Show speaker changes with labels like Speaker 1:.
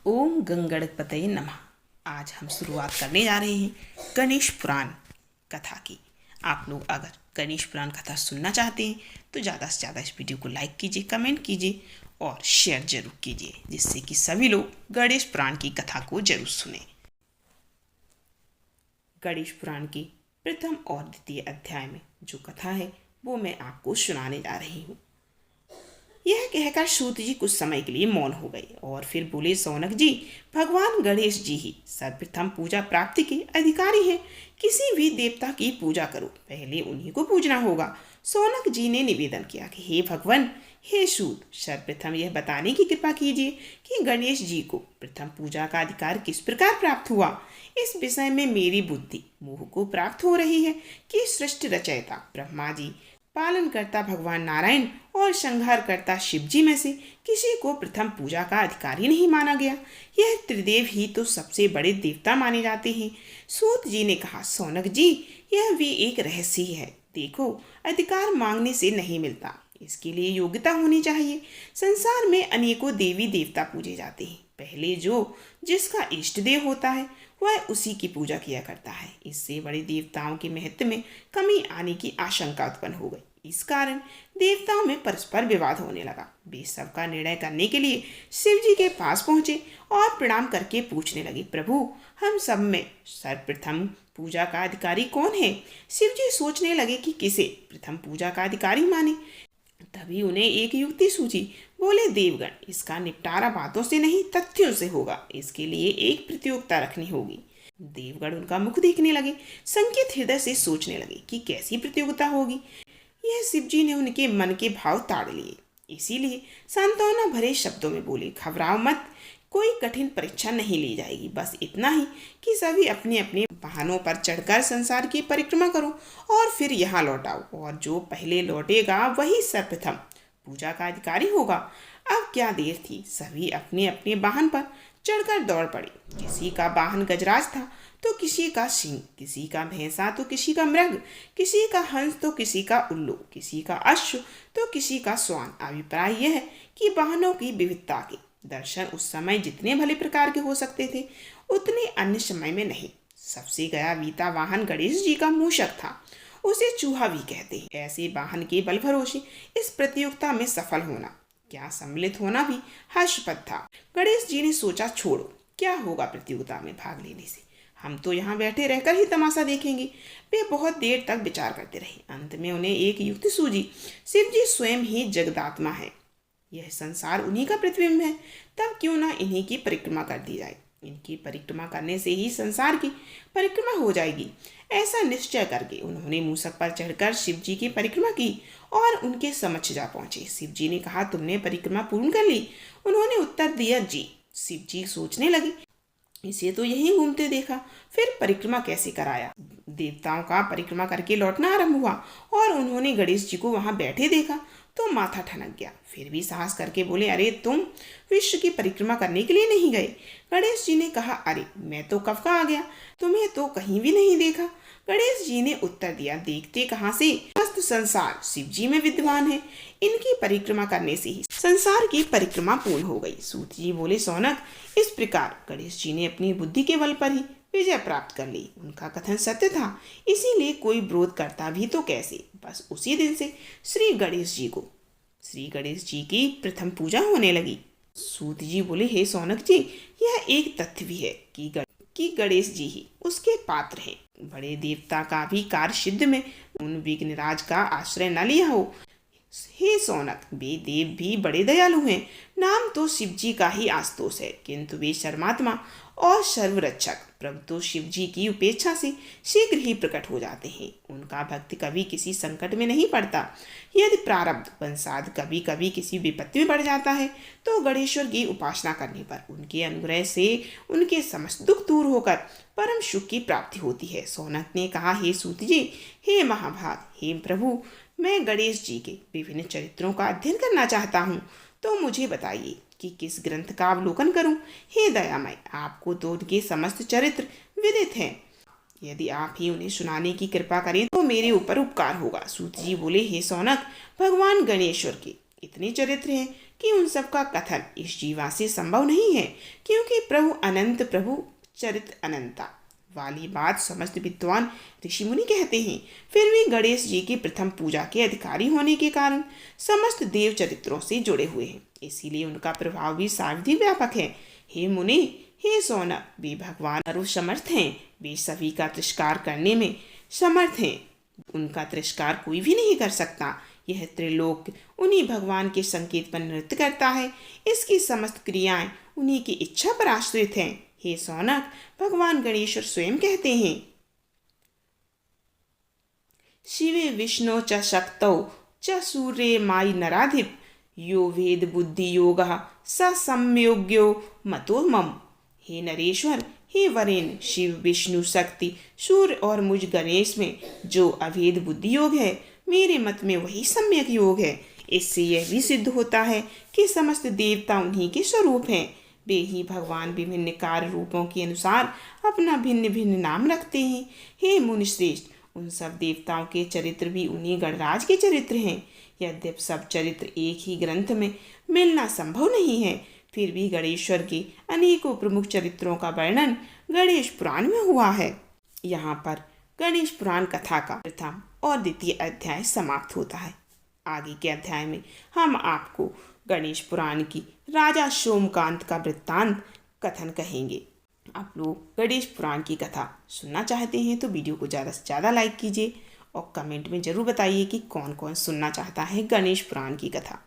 Speaker 1: ओम गंगणपतये नमः। आज हम शुरुआत करने जा रहे हैं गणेश पुराण कथा की। आप लोग अगर गणेश पुराण कथा सुनना चाहते हैं तो ज़्यादा से ज़्यादा इस वीडियो को लाइक कीजिए, कमेंट कीजिए और शेयर जरूर कीजिए, जिससे कि सभी लोग गणेश पुराण की कथा को जरूर सुने। गणेश पुराण के प्रथम और द्वितीय अध्याय में जो कथा है वो मैं आपको सुनाने जा रही हूँ। यह कहकर सूत जी कुछ समय के लिए मौन हो गए और फिर बोले, सौनक जी, भगवान गणेश जी ही सर्वप्रथम पूजा प्राप्ति के अधिकारी हैं। किसी भी देवता की पूजा करो, पहले उन्हीं को पूजना होगा। सौनक जी ने निवेदन किया कि हे भगवान, हे सूत, सर्वप्रथम यह बताने की कृपा कीजिए कि गणेश जी को प्रथम पूजा का अधिकार किस प्रकार प्राप्त हुआ। इस विषय में मेरी बुद्धि मोह को प्राप्त हो रही है कि सृष्टि रचयिता ब्रह्मा जी, पालनकर्ता भगवान नारायण और संहारकर्ता शिव जी में से किसी को प्रथम पूजा का अधिकारी नहीं माना गया। यह त्रिदेव ही तो सबसे बड़े देवता माने जाते हैं। सूत जी ने कहा, सौनक जी, यह भी एक रहस्य ही है। देखो, अधिकार मांगने से नहीं मिलता, इसके लिए योग्यता होनी चाहिए। संसार में अनेकों देवी देवता पूजे जाते हैं। पहले जो जिसका इष्ट देव होता है वह उसी की पूजा किया करता है। इससे बड़े देवताओं के महत्व में कमी आने की आशंका उत्पन्न हो गई। इस कारण देवताओं में परस्पर विवाद होने लगा। वे सबका निर्णय करने के लिए शिव जी के पास पहुंचे और प्रणाम करके पूछने लगे, प्रभु, हम सब में सर्वप्रथम पूजा का अधिकारी कौन है? शिव जी सोचने लगे कि किसे प्रथम पूजा का अधिकारी माने। तभी उन्हें एक युक्ति सूझी। बोले, देवगण, इसका निपटारा बातों से नहीं तथ्यों से होगा। इसके लिए एक प्रतियोगिता रखनी होगी। देवगण उनका मुख देखने लगे, संकित हृदय से सोचने लगे कि कैसी प्रतियोगिता होगी। यह शिव जी ने उनके मन के भाव ताड़ लिए, इसीलिए सांत्वना भरे शब्दों में बोले, घबराओ मत, कोई कठिन परीक्षा नहीं ली जाएगी। बस इतना ही कि सभी अपने अपने वाहनों पर चढ़कर संसार की परिक्रमा करो और फिर यहाँ लौट आओ, और जो पहले लौटेगा वही सर्वप्रथम पूजा का अधिकारी होगा। अब क्या देर थी, सभी अपने अपने वाहन पर चढ़कर दौड़ पड़े। किसी का वाहन गजराज था तो किसी का सिंह, किसी का भैंसा तो किसी का मृग, किसी का हंस तो किसी का उल्लू, किसी का अश्व तो किसी का श्वान। अभिप्राय यह है कि वाहनों की विविधता के दर्शन उस समय जितने भले प्रकार के हो सकते थे उतने अन्य समय में नहीं। सबसे गया बीता वाहन गणेश जी का मूषक था, उसे चूहा भी कहते हैं। ऐसे वाहन के बल भरोसे इस प्रतियोगिता में सफल होना, क्या सम्मिलित होना भी हर्षप्रद था। गणेश जी ने सोचा, छोड़ो, क्या होगा प्रतियोगिता में भाग लेने से, हम तो यहाँ बैठे रहकर ही तमाशा देखेंगे। वे बहुत देर तक विचार करते रहे। अंत में उन्हें एक युक्ति सूझी। शिव जी स्वयं ही जगदात्मा है, यह संसार उन्हीं का प्रतिबिंब है, तब क्यों ना इन्हीं की परिक्रमा कर दी जाए। इनकी परिक्रमा करने से ही संसार की परिक्रमा हो जाएगी। ऐसा निश्चय करके उन्होंने मूषक पर चढ़कर शिव जी की परिक्रमा की और उनके समक्ष जा पहुंचे। शिव जी ने कहा, तुमने परिक्रमा पूर्ण कर ली? उन्होंने उत्तर दिया, जी। शिव जी सोचने लगे, इसे तो यहीं घूमते देखा, फिर परिक्रमा कैसे कराया। देवताओं का परिक्रमा करके लौटना आरंभ हुआ और उन्होंने गणेश जी को वहां बैठे देखा तो माथा ठनक गया। फिर भी साहस करके बोले, अरे, तुम विश्व की परिक्रमा करने के लिए नहीं गए? गणेश जी ने कहा, अरे, मैं तो कब का आ गया, तुम्हें तो कहीं भी नहीं देखा। गणेश जी ने उत्तर दिया, देखते कहाँ से, समस्त संसार शिव जी में विद्यमान है, इनकी परिक्रमा करने से ही संसार की परिक्रमा पूर्ण हो गई। सूत जी बोले, सौनक, इस प्रकार गणेश जी ने अपनी बुद्धि के बल पर ही विजय प्राप्त कर ली। उनका कथन सत्य था, इसीलिए कोई विरोध करता भी तो कैसे। बस उसी दिन से श्री गणेश जी की प्रथम पूजा होने लगी। सूत जी बोले, हे सौनक जी, यह एक तथ्य भी है कि गणेश जी ही उसके पात्र हैं। बड़े देवता का भी कार्य सिद्ध में उन विघ्नराज का आश्रय न लिया हो। हे सौनक, वे देव भी बड़े दयालु हैं। नाम तो शिव जी का ही आस्तोष है, किंतु वे शर्मात्मा और सर्वरक्षक प्रभु तो शिव जी की उपेक्षा से शीघ्र ही प्रकट हो जाते हैं। उनका भक्त कभी किसी संकट में नहीं पड़ता। यदि प्रारब्ध वंशाद कभी कभी किसी विपत्ति में पड़ जाता है तो गणेश्वर की उपासना करने पर उनके अनुग्रह से उनके समस्त दुख दूर होकर परम सुख की प्राप्ति होती है। सौनक ने कहा, हे सूत जी, हे महाभाग, हे प्रभु, मैं गणेश जी के विभिन्न चरित्रों का अध्ययन करना चाहता हूँ, तो मुझे बताइए कि किस ग्रंथ का अवलोकन करूं। हे दयामय, आपको तो उनके समस्त चरित्र विदित हैं। यदि आप ही उन्हें सुनाने की कृपा करें तो मेरे ऊपर उपकार होगा। सूत जी बोले, हे सौनक, भगवान गणेश्वर के इतने चरित्र हैं कि उन सब का कथन इस जीवा से संभव नहीं है, क्योंकि प्रभु अनंत, प्रभु चरित्र अनंता वाली बात समस्त विद्वान ऋषि मुनि कहते हैं। फिर भी गणेश जी की प्रथम पूजा के अधिकारी होने के कारण समस्त देव चरित्रों से जुड़े हुए हैं, इसीलिए उनका प्रभाव भी सार्वधिक व्यापक है। हे मुनि, हे सौनक, वे भगवान सर्वसमर्थ हैं, वे सभी का तिरस्कार करने में समर्थ हैं, उनका तिरस्कार कोई भी नहीं कर सकता। यह त्रिलोक उन्हीं भगवान के संकेत पर नृत्य करता है, इसकी समस्त क्रियाएं उन्हीं की इच्छा पर आश्रित हैं। हे सौनक, भगवान गणेश्वर स्वयं कहते हैं, शिवे विष्णु च शक्तौ च सूर्ये मायि नराधिप यो वेद बुद्धि योगः स सम्योग्यो मतो मम। हे नरेश्वर, हे वरेण्य, शिव, विष्णु, शक्ति, सूर्य और मुझ गणेश में जो अभेद बुद्धि योग है, मेरे मत में वही सम्यक योग है। इससे यह भी सिद्ध होता है कि समस्त देवता उन्हीं के स्वरूप हैं। वे ही भगवान विभिन्न कार्य रूपों के अनुसार अपना भिन्न भिन्न नाम रखते हैं। हे मुनिश्रेष्ठ, उन सब देवताओं के चरित्र भी उन्हीं गणराज के चरित्र हैं। यद्यपि सब चरित्र एक ही ग्रंथ में मिलना संभव नहीं है, फिर भी गणेश्वर के अनेकों प्रमुख चरित्रों का वर्णन गणेश पुराण में हुआ है। यहाँ पर गणेश पुराण कथा का प्रथम और द्वितीय अध्याय समाप्त होता है। आगे के अध्याय में हम आपको गणेश पुराण की राजा सोमकांत का वृत्तांत कथन कहेंगे। आप लोग गणेश पुराण की कथा सुनना चाहते हैं तो वीडियो को ज़्यादा से ज़्यादा लाइक कीजिए और कमेंट में ज़रूर बताइए कि कौन कौन सुनना चाहता है गणेश पुराण की कथा।